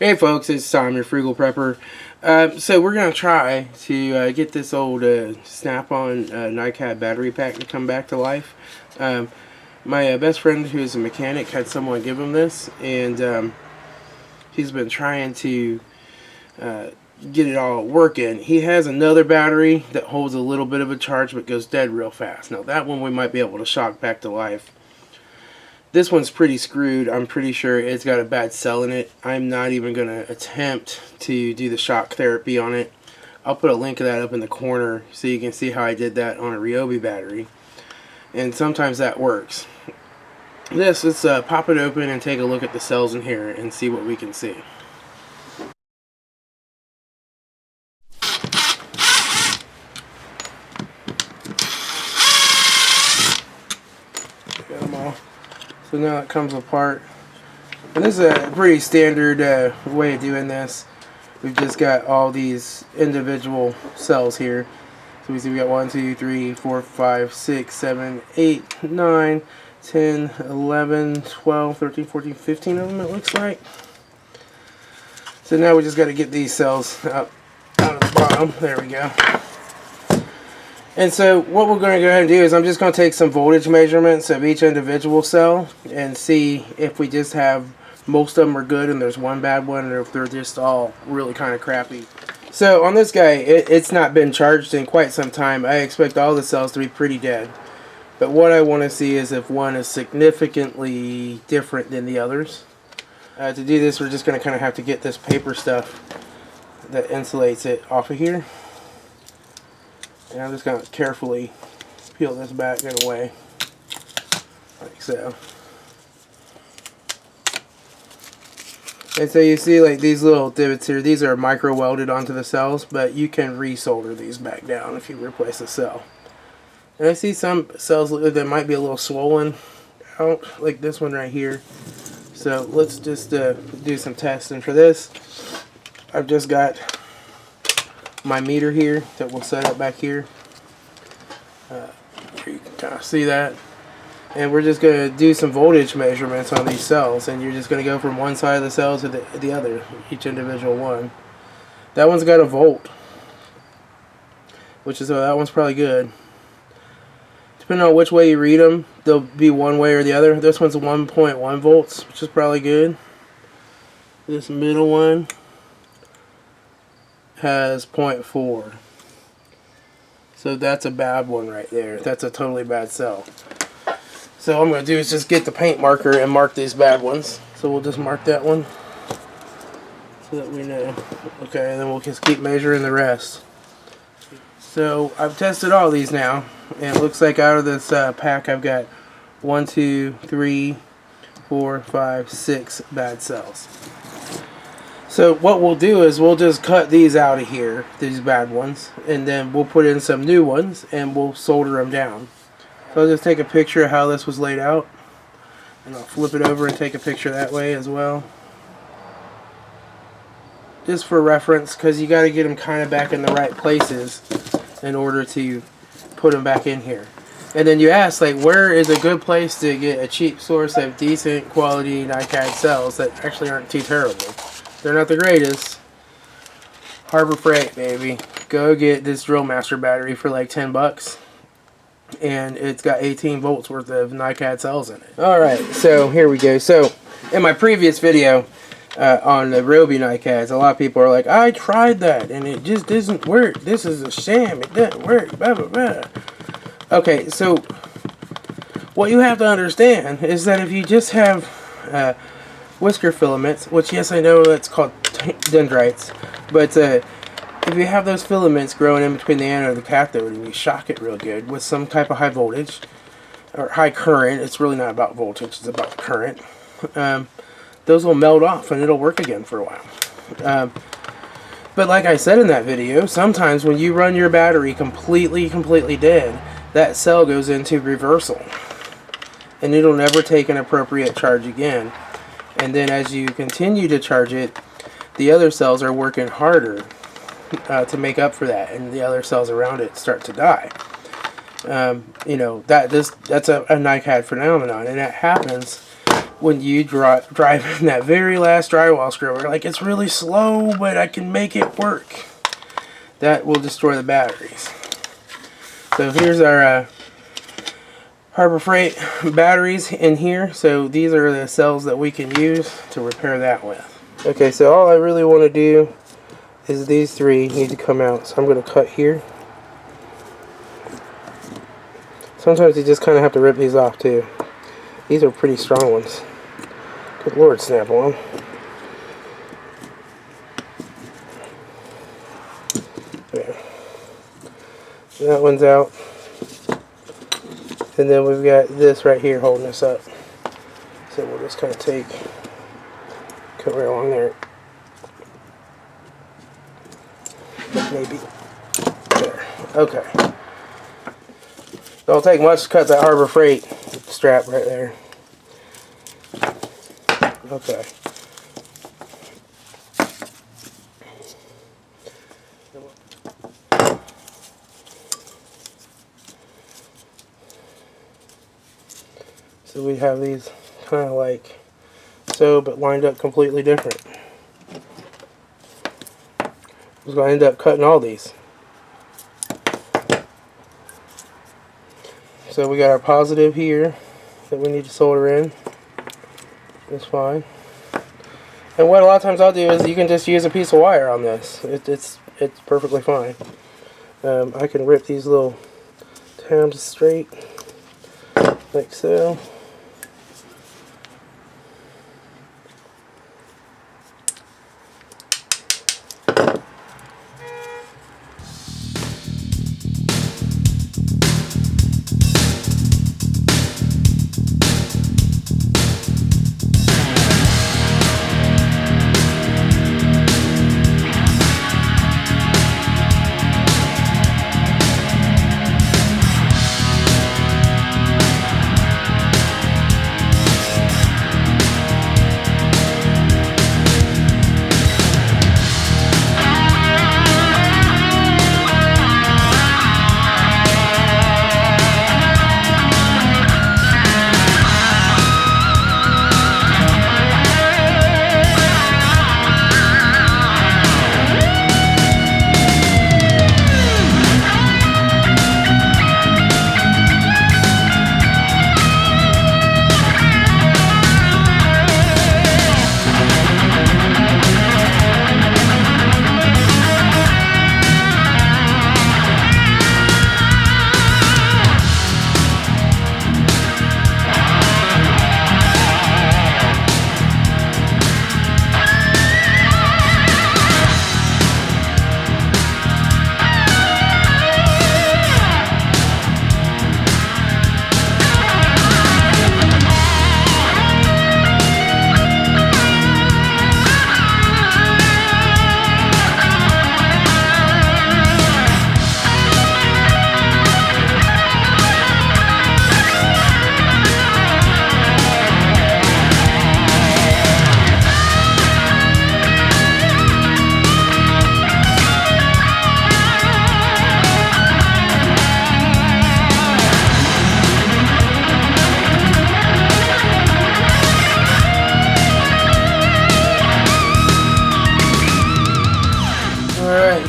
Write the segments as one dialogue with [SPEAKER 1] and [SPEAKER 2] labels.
[SPEAKER 1] Hey folks, it's Tom, your Frugal Prepper. So we're going to try to get this old SnapOn NiCad battery pack to come back to life. My best friend, who is a mechanic, had someone give him this, and he's been trying to get it all working. He has another battery that holds a little bit of a charge but goes dead real fast. Now that one we might be able to shock back to life. This one's pretty screwed. I'm pretty sure it's got a bad cell in it. I'm not even going to attempt to do the shock therapy on it. I'll put a link of that up in the corner so you can see how I did that on a Ryobi battery. And sometimes that works. Let's pop it open and take a look at the cells in here and see what we can see. Got them all. So now it comes apart, and this is a pretty standard way of doing this. We've just got all these individual cells here. So we see we got 1, 2, 3, 4, 5, 6, 7, 8, 9, 10, 11, 12, 13, 14, 15 of them it looks like. So now we just got to get these cells out of the bottom. There we go. And so what we're going to go ahead and do is I'm just going to take some voltage measurements of each individual cell and see if we just have most of them are good and there's one bad one, or if they're just all really kind of crappy. So on this guy, it's not been charged in quite some time. I expect all the cells to be pretty dead. But what I want to see is if one is significantly different than the others. To do this, we're just going to kind of have to get this paper stuff that insulates it off of here. And I'm just going to carefully peel this back in a way, like so. And so you see like these little divots here, these are micro welded onto the cells, but you can resolder these back down if you replace the cell. And I see some cells that might be a little swollen out, like this one right here. So let's just do some testing for this. I've just got my meter here that we'll set up back here. You can kind of see that. And we're just going to do some voltage measurements on these cells, and you're just going to go from one side of the cell to the other, each individual one. That one's got a volt, which is that one's probably good. Depending on which way you read them, they'll be one way or the other. This one's 1.1 volts, which is probably good. This middle one has 0.4. So that's a bad one right there. That's a totally bad cell. So what I'm going to do is just get the paint marker and mark these bad ones. So we'll just mark that one so that we know. Okay, and then we'll just keep measuring the rest. So I've tested all these now, and it looks like out of this pack I've got 1, 2, 3, 4, 5, 6 bad cells. So what we'll do is we'll just cut these out of here, these bad ones, and then we'll put in some new ones and we'll solder them down. So I'll just take a picture of how this was laid out, and I'll flip it over and take a picture that way as well. Just for reference, because you got to get them kind of back in the right places in order to put them back in here. And then you ask, like, where is a good place to get a cheap source of decent quality NiCad cells that actually aren't too terrible? They're not the greatest. Harbor Freight, baby. Go get this Drill Master battery for like 10 bucks. And it's got 18 volts worth of NiCad cells in it. Alright, so here we go. So, in my previous video on the Ryobi NiCads, a lot of people are like, I tried that and it just doesn't work. This is a sham. It doesn't work. Blah, blah, blah. Okay, so what you have to understand is that if you just have whisker filaments, which yes I know that's called dendrites, but if you have those filaments growing in between the anode and the cathode and you shock it real good with some type of high voltage or high current, it's really not about voltage, it's about current, those will melt off and it'll work again for a while. But like I said in that video, sometimes when you run your battery completely dead, that cell goes into reversal and it'll never take an appropriate charge again. And then as you continue to charge it, the other cells are working harder to make up for that, and the other cells around it start to die. You know, that's a NiCad phenomenon, and that happens when you drive in that very last drywall screw, we're like, it's really slow, but I can make it work. That will destroy the batteries. So here's our Harbor Freight batteries in here. So these are the cells that we can use to repair that with. Okay, so all I really want to do is these three need to come out. So I'm going to cut here. Sometimes you just kind of have to rip these off too. These are pretty strong ones. Good Lord, SnapOn. There. That one's out. And then we've got this right here holding us up. So we'll just kind of cut right along there. Maybe. There. Okay. Don't take much to cut that Harbor Freight strap right there. Okay. So we have these kind of like so, but lined up completely different. We're going to end up cutting all these. So we got our positive here that we need to solder in. That's fine. And what a lot of times I'll do is you can just use a piece of wire on this. It's perfectly fine. I can rip these little tabs straight like so.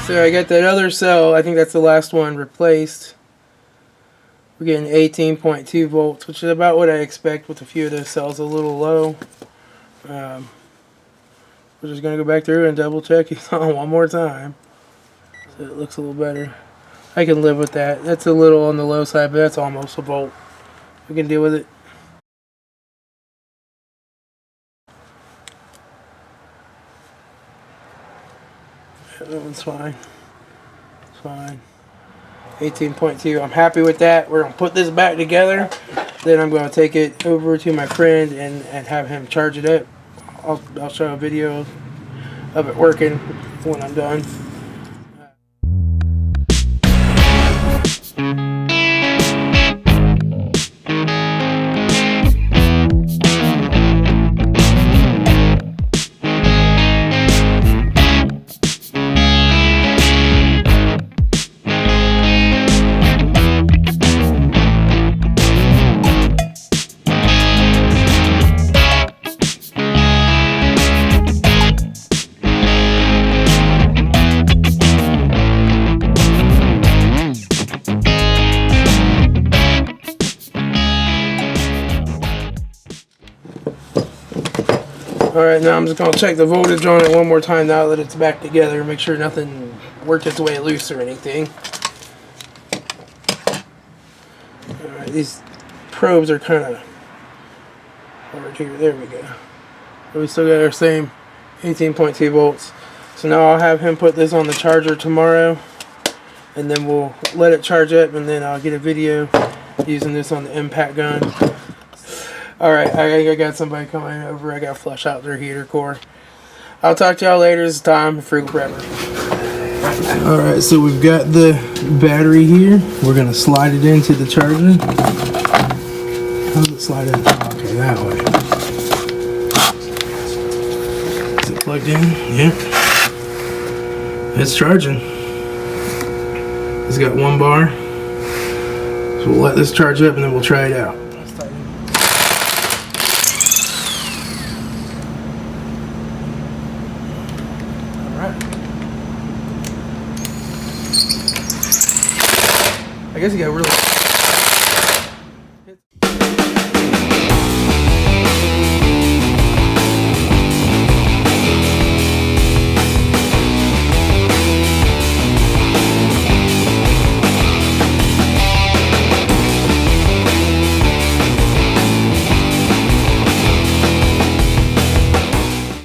[SPEAKER 1] So I got that other cell, I think that's the last one, replaced. We're getting 18.2 volts, which is about what I expect with a few of those cells a little low. We're just going to go back through and double check these on one more time. So it looks a little better. I can live with that. That's a little on the low side, but that's almost a volt. We can deal with it. That one's fine. It's fine. 18.2. I'm happy with that. We're going to put this back together. Then I'm going to take it over to my friend and have him charge it up. I'll show a video of it working when I'm done. Alright, now I'm just going to check the voltage on it one more time now that it's back together. Make sure nothing worked its way loose or anything. Alright, these probes are kind of hard here. There we go. But we still got our same 18.2 volts. So now I'll have him put this on the charger tomorrow. And then we'll let it charge up, and then I'll get a video using this on the impact gun. Alright, I got somebody coming over. I got to flush out their heater core. I'll talk to y'all later. It's time for Frugal Prepper. Alright, so we've got the battery here. We're going to slide it into the charger. How does it slide in? Okay, that way. Is it plugged in? Yeah. It's charging. It's got 1 bar. So we'll let this charge up and then we'll try it out. I guess you got really.